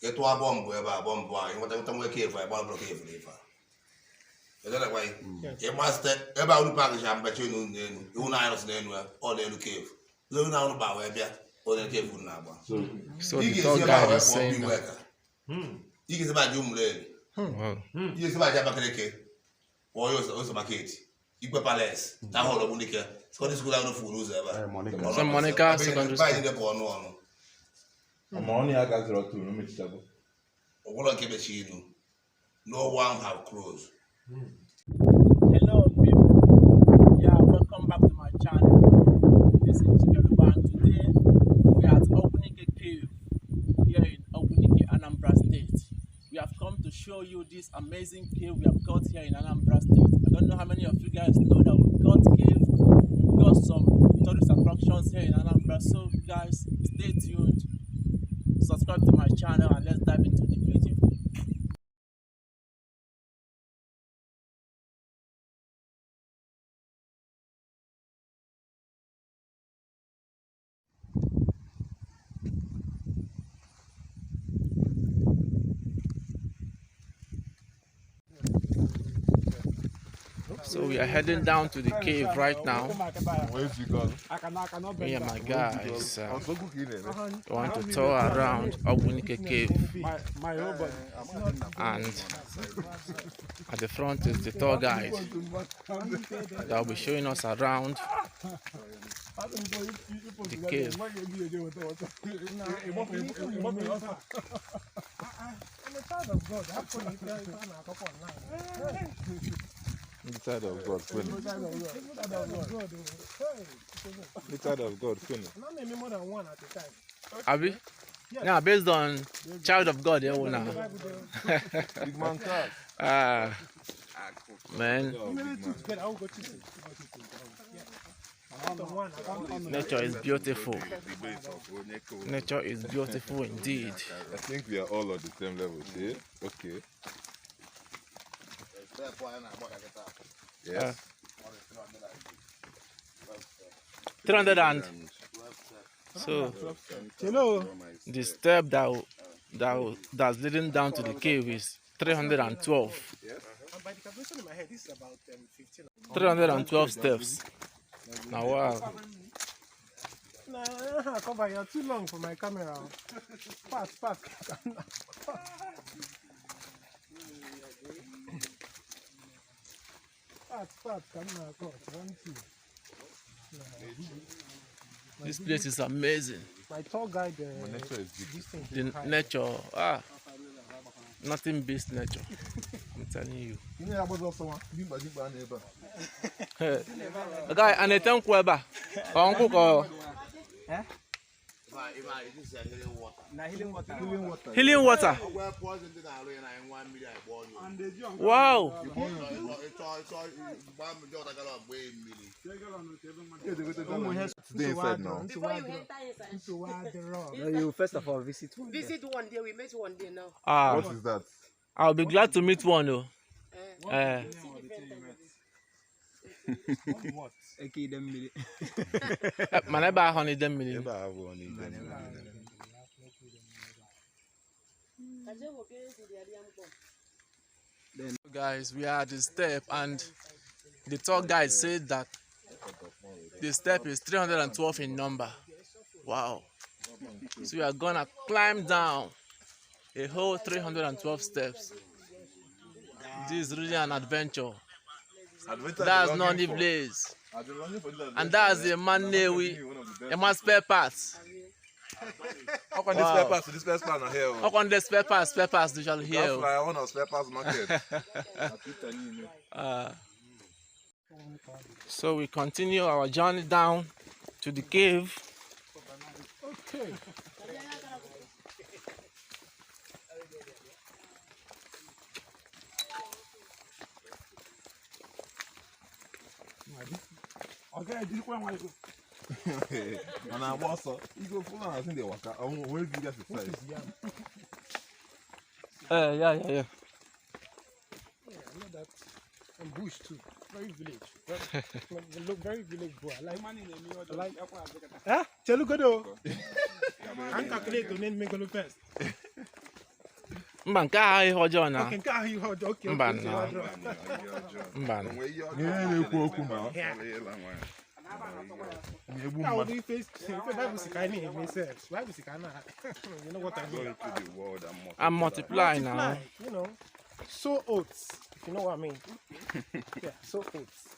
etu a bomb ebe a bomb a nweta nwe cave a gba block cave n'ifa edele kwa e master ebe a unu pack ja mbache unu n'enu unu anyị nọ n'enu ọ n'enu cave lo unu unu ba wee bịa ọ n'enu cave unu na-agba so the tall guy is saying igi se ba ju mlele igi se ba ja bakeleke o yo market igwe palace ta holo Ogbunike secondary school unu fu ụzọ ebe so Monica secondary school ba ọnụ ọnụ Money I got zero to no make trouble. No one have closed. Hello people. Yeah, welcome back to my channel. This is Chicken. Today we are at Ogbunike Cave here in Ogbunike, Anambra State. We have come to show you this amazing cave we have got here in Anambra State. I don't know how many of you guys know that we've got cave. We've got some tourist attractions here in Anambra. So guys, stay tuned. Subscribe to my channel and let's dive into the video. So we are heading down to the cave right now. Me and my guys want to tour around Ogbunike Cave. And at the front is the tour guide that will be showing us around the cave. The child of God, Queen. The child of God, Queen. Abi? Yeah, based on child of God, yeah, now. Big man card. Man. Nature is beautiful. Nature is beautiful indeed. I think we are all on the same level, see? Okay. Yes. 300 and so the step that's leading down to the cave is 312. 312 steps. Now wow. Nah, cover, you're too long for my camera. Fast. This place is amazing. My tour guide, the nature, nothing beats nature. I'm telling you. Guy, and I think we're healing water. Wow. You first of all visit one. Visit one day. We met one day now. What is that? I'll be glad to meet one though. What? Okay, them minute. Man, I buy honey them minute. Guys, we are at the step and the tour guide said that the step is 312 in number. Wow. So we are gonna climb down a whole 312 steps. This is really an adventure. That's not the place. And that's the man we a spare parts. How can this spare parts? This spare parts not here. How can the spare parts they shall hear? That's why I want a spare parts market. So we continue our journey down to the cave. okay. Okay, this one was And I was you go full on. I think they work out. I want where you guys size. Yeah. Yeah, I know that. And bush too. Very village. Look very village boy. I like. Huh? Chelugodo. I'm calculating to name me go first. Mba nke ahụ ihe ọjọọ na. Okay, nke ahụ ihe ọjọọ. Okay. Mba na. Mba na. Ihe na-ekwu okwu na How do you face Bible si ka anyị na-eme sex? Bible si ka na. You know what I mean? And multiply now. You know, sow oats, if you know what I mean. Yeah, sow oats.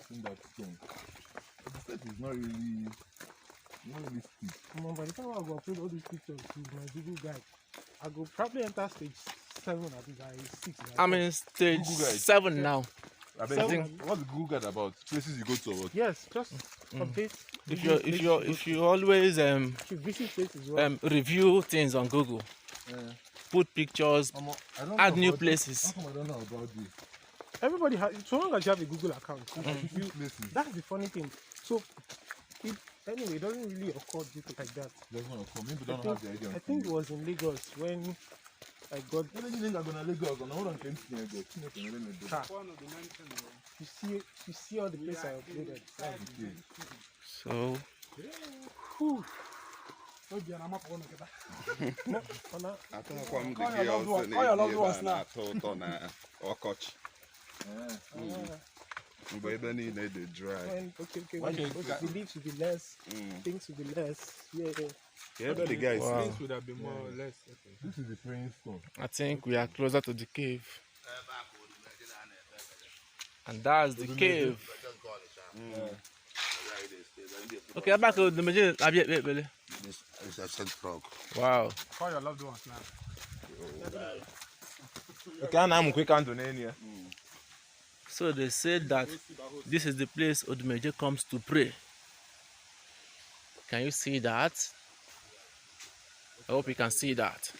I think that's strong. The step is not really steep. By the time I go upload all these pictures to my Google Guide, I go probably enter stage 7 at the guy 6. I'm in stage 7 now. I think what's Google Guide about? Places you go to work. Yes, just update. If you always You visit places well. review things on Google, put pictures, add new places. I don't know about this. Everybody has, so long as you have a Google account, that's the funny thing. So, anyway, it doesn't really occur like that. Doesn't occur. Maybe don't have the idea. I think it was in Lagos when I got. You see all the places I uploaded. So. But then you need to dry. The leaves will be less, things will be less. Yeah, the guys. Wow. Things would have been more or less. This is the praying stone. I think we are closer to the cave. And that's the cave. Okay, I'm back to the Nigerian Civil War. This is a set frog. Wow. Call your loved ones now. Okay, I'm quick on here. So they said that this is the place Odumeje comes to pray. Can you see that? I hope you can see that.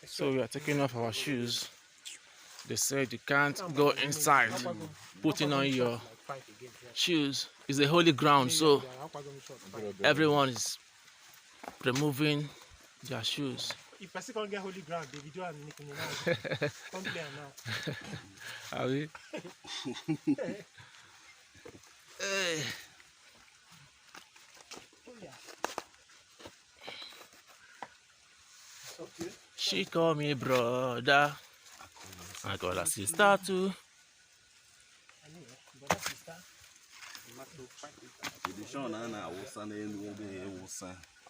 So we are taking off our shoes. They said you can't go inside. Putting on your shoes is a holy ground, so everyone is removing their shoes. If person can't get holy ground, they video and making it now. Come play now. Are we? Hey. She call me brother. I call her sister too.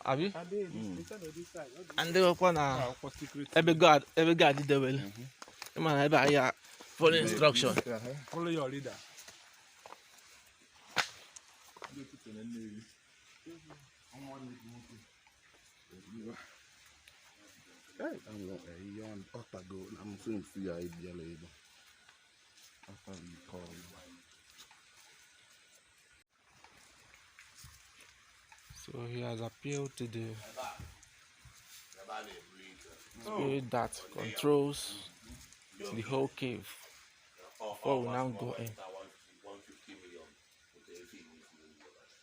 Have you? And they were now. Every God did the well. Man, I buy follow instruction. Follow your leader. I'm not a young otago. I'm soon free idea labor. After we call. So he has appealed to the spirit that controls the whole cave. Before we now go in.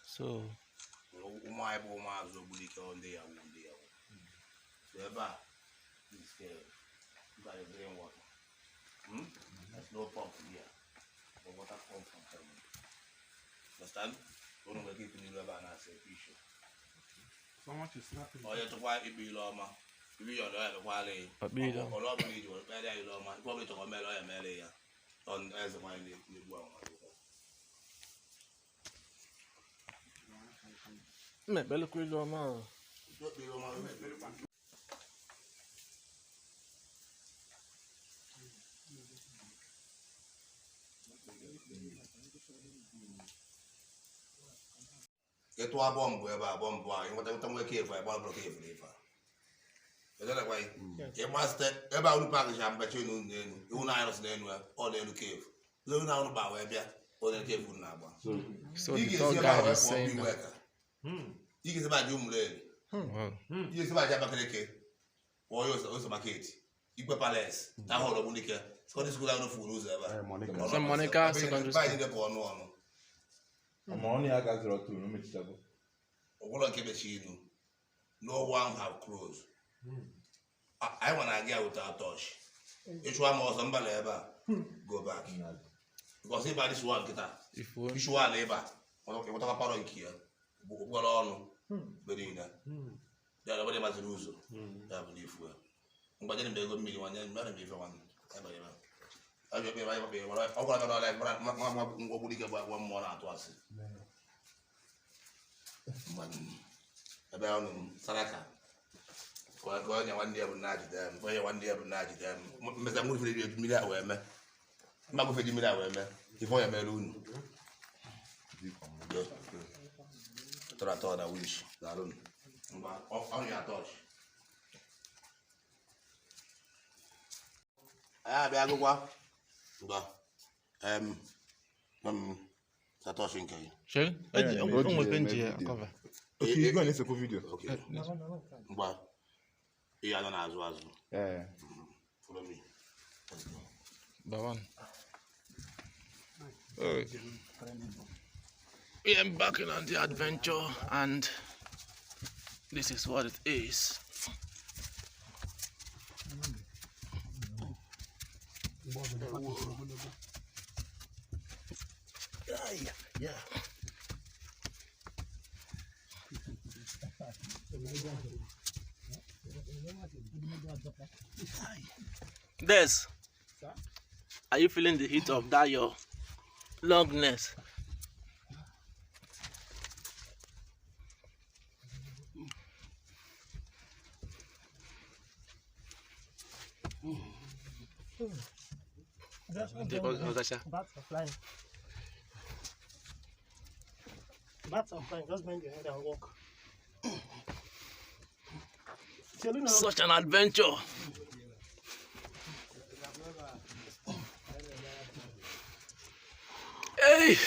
So there's no pump here. The water comes from heaven. Understand? Don't know keep in the river and I say fish. Someone to snap it. Oh, you have to buy it be loma. If you don't have a quality, or love me, you will pay that loma. Probably to a mellow and mellow on as a wine in well. Get to a bomb where a bomb boy, what I'm working for a bomb block here. Is that way? You must about the package I'm bet you know, or the cave. Learn out about where or the cave. So the dog guy is saying that. You get about Jum Lane. You get about Jabakake. Or yours, Market. You pay less. Now, hold Ogbunike. So this school out of fools ever. Some Monica secondary school. Only I got 0 2, no mixable. No one have clothes. I want to get without touch. Each one more somebody ever go back. Because if I this one get If we this one labor, what talk about here? Well on, Berina. There are nobody much lose. I believe well. But then they go me one and not me for one. I will be right away. I'm going to like Ogbunike one more at once. About Saraka. Well, going one day of night them, where one day of night them. Mr. Movie to me that way, man. Mago for me that way, man. Before you're maroon. I thought I wish. I don't. On your touch. I go what? Satoshi Nkai. Sure. Cover. Okay, you're going to take a video. Okay. But yeah, I don't know as well. Yeah. Follow me. Bawan. We are embarking on the adventure, and this is what it is. Yeah. Des, are you feeling the heat of that your longness? Bats are flying. Bats are flying. Just bend your head and walk. Such an adventure. Hey,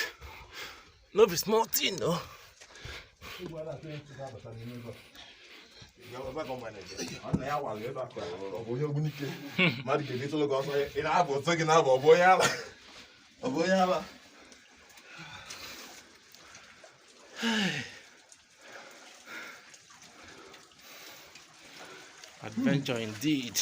no be small thing, no. Adventure indeed.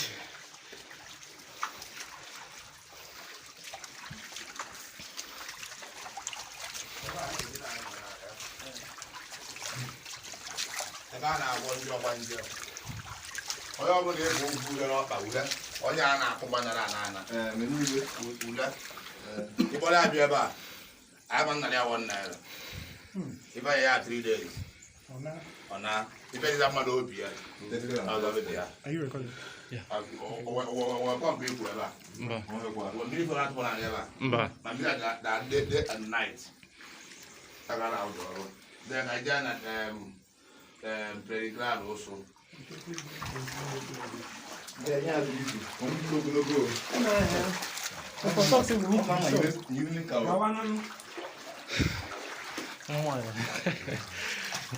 If I have 3 days, if I have my own beer, I'll love it there. Are you recording? Yeah. That day and night. Then I done at playground also.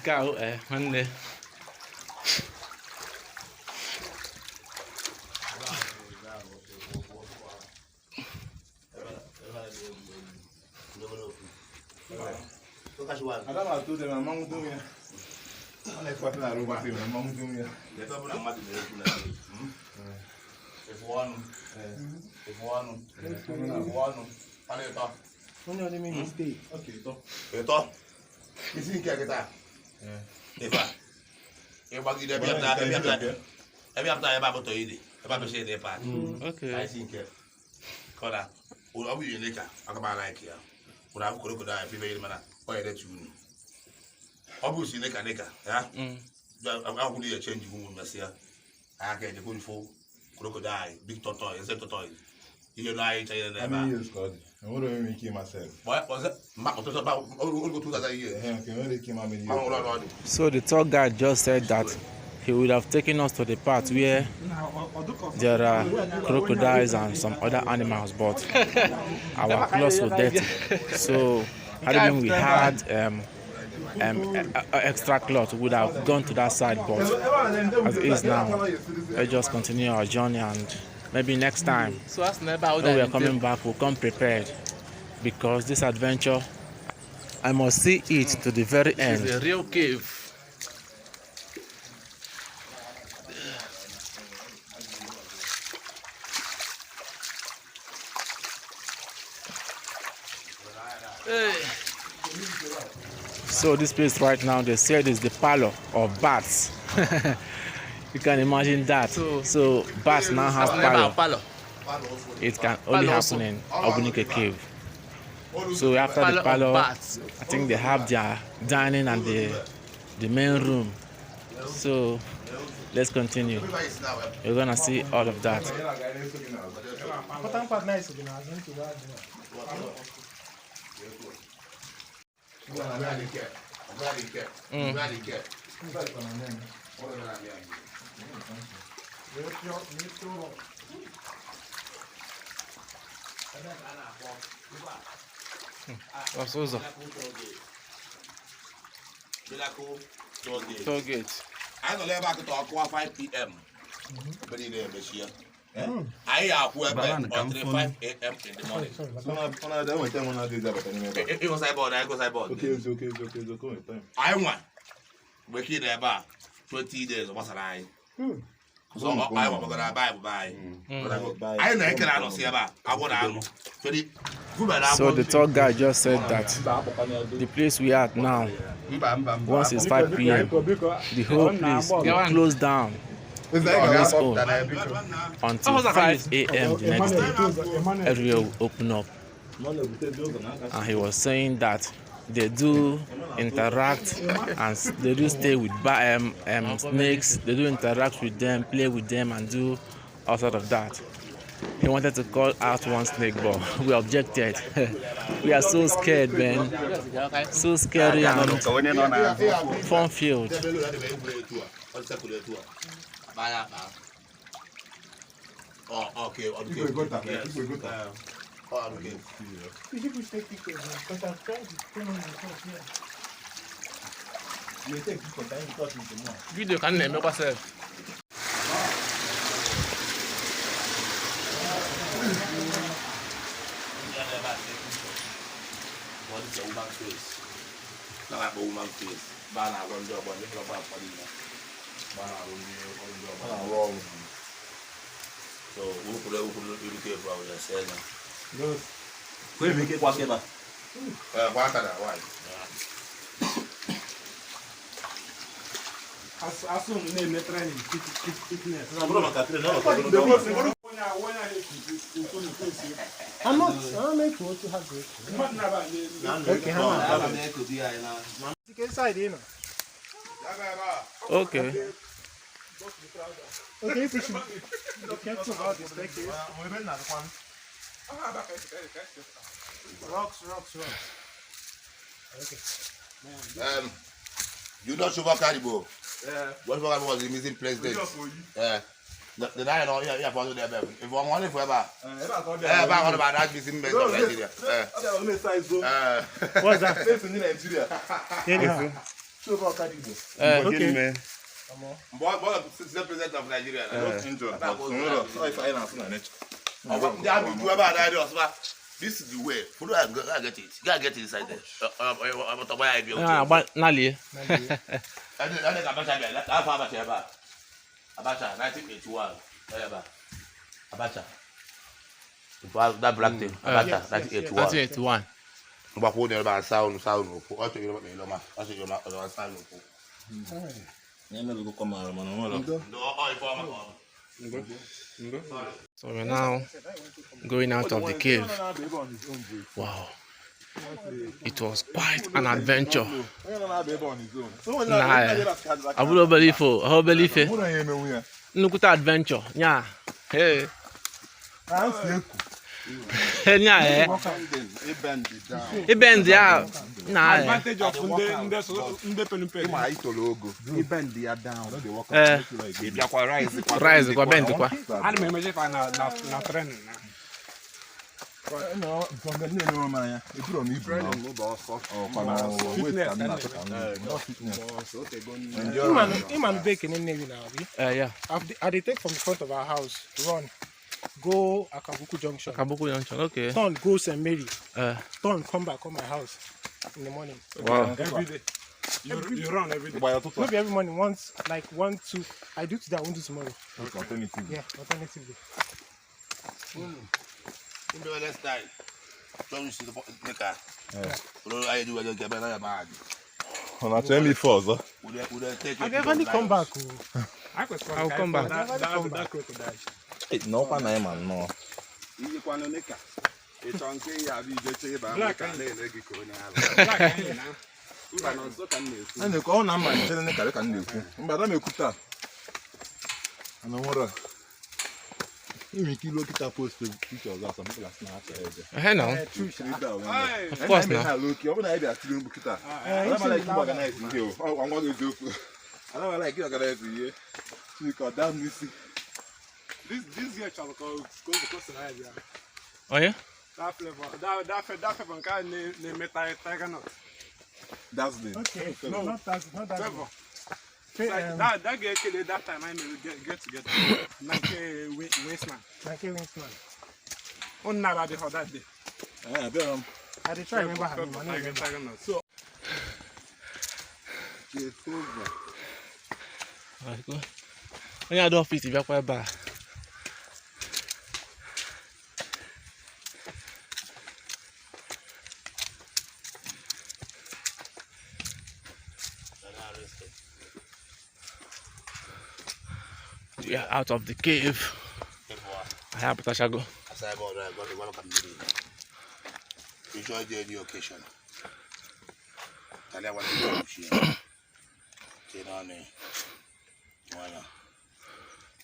Cao anh đi. Isi nke kita. Eba. Eba gide bi ata, ebi ata eba boto ide. Eba be se de pa. Okay. Isi nke. Kola. O obu yele ka, akaba like ya. O na ko da fi be mana. O yede tunu. Obu si neka, ya. Aku di change gumu mesia. Aka de ko fo crocodile, big tortoise, is tortoise. You know I tell you that. How many years, God? And what do I make myself? What was it? Mark, what about all go 2000 years? So the tour guide just said that he would have taken us to the part where there are crocodiles and some other animals, but our clothes were dirty. So had we had extra cloth, we would have gone to that side, but as it is now, let's just continue our journey, and maybe next time when we are coming back, we'll come prepared, because this adventure, I must see it to the very end. It's a real cave. So this place right now, they said is the parlor of bats. You can imagine that. So bats now have parlor. It can only happen in Ogbunike cave. So after the parlor, I think they have their dining and the main room. So let's continue. You're gonna see all of that. What's also? Toll gate. I'm gonna let back to 5 p.m. But in there this year. I have whoever until 5 a.m. in the morning. It was about Okay. I want. We keep there about 20 days. What's an eye? So I want to go buy. I know see about. I want to. So the tour guide just said that the place we are at now, once it's 5 p.m., the whole place will close down on its own until 5 a.m. the next day. Everywhere will open up. And he was saying that they do interact and they do stay with snakes. They do interact with them, play with them, and do all sort of that. He wanted to call out one snake, but we objected. We are so scared, man. So scary and fun filled. Oh, okay. Video can name yourself. What is a woman's face? Not like a woman's face. Bana one job, one job, one job. So, who could educate for our saying? No. Could you make it whatever? Why? As soon as they training, fitness. I'm not to have it. Okay. Okay, if you should be careful about this staircase. Rocks. Okay. You not sure about Caribou? Yeah. What was the missing president? Yeah. The guy on here for there, baby. If one money forever. Back on about that missing president of Nigeria. What's that? In Nigeria. Sure about Caribou. Okay. What the president of Nigeria? This is the way. Who do I get it? You gotta get it inside there. But Nali. Abacha, 1981. Abacha. That black thing. Abacha, 1981. But who there about sound. I'll tell you about me, Loma. I'll tell you about sound. So we're now going out of the cave. Wow. It was quite an adventure. Nah, I wouldn't believe it. I would believe it. Look at adventure. Yeah. Hey. Yeah. It bends, yeah. Nah. Advantage of Rise, go bend, go. No, from the new man, if you Iman baking in Navy now. Yeah. I take from the front of our house, run, go Akabuku Junction. Okay. Turn, go St. Mary. Turn, come back on my house in the morning. Wow. Every day. You run every day. Maybe every morning, once, like 1, 2. I do today, I won't do tomorrow. Alternatively. Yeah, alternatively. In the last time. Don't you see the car? I do it get better bad. On a tell me first, huh? Would I take I never come back. I'll come back. That crocodile. Hey, no, man, no. And the call number is telling the car can do. But I'm a kuta. And I want to look at post pictures of some people are snatched. I know. Of course not. Look, you're going to have to I'm like organizing you. I'm going to do. I don't like you organizing you. Because damn, you see. This year, shall go to the idea. Oh, yeah? That flavor can name it tiger nut. That's the. Okay, no, not that. Flavor. That get killed that time. I may get together. Nike Winsman. On never before that day. I did try remember her name. Tiger nut. So. Alright, go. When you do fit, you quite bad. We are out of the cave. I have to go. As I go, welcome to enjoy the occasion. Tell you what you do.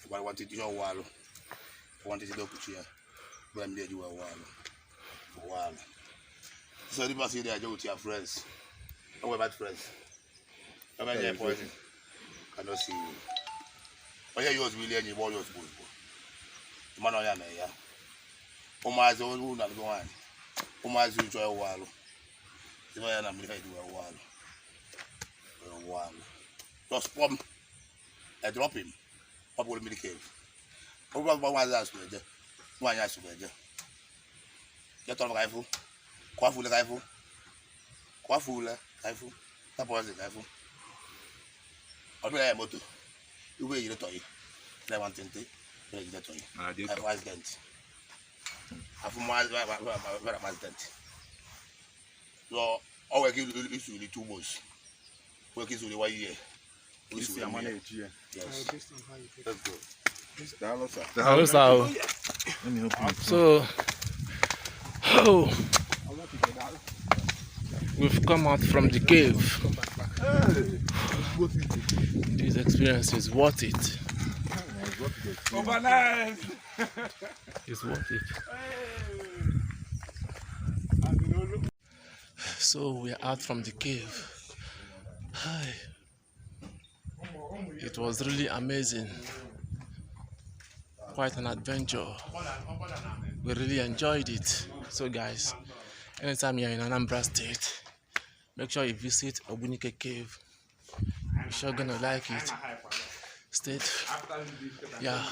If I wanted to do a wall, I wanted to do a chair, but I'm there to do a wall. So the person there, with your friends. How about friends? How about your poison? I don't see you. But here you was really any ball was good. The man on your man, yeah. Oma's own not go on. Oma's enjoy a wall. The man I'm going to do a wall. Just pump. I drop him. Up with the cave. Over one last word. One last word. Get on the rifle. Quaffle the rifle. Quaffle the rifle. That was the rifle. I'll be a motor. You weigh the toy. I want to take the toy. I was dent. I've my dent. So, all work is really 2 months. Work is only 1 year. Yes. Let's go. So, we've come out from the cave. This experience is worth it. It's worth it. So we are out from the cave. Hi. It was really amazing. Quite an adventure. We really enjoyed it. So guys, anytime you're in Anambra State, make sure you visit Ogbunike Cave. You're sure gonna like it. Yeah.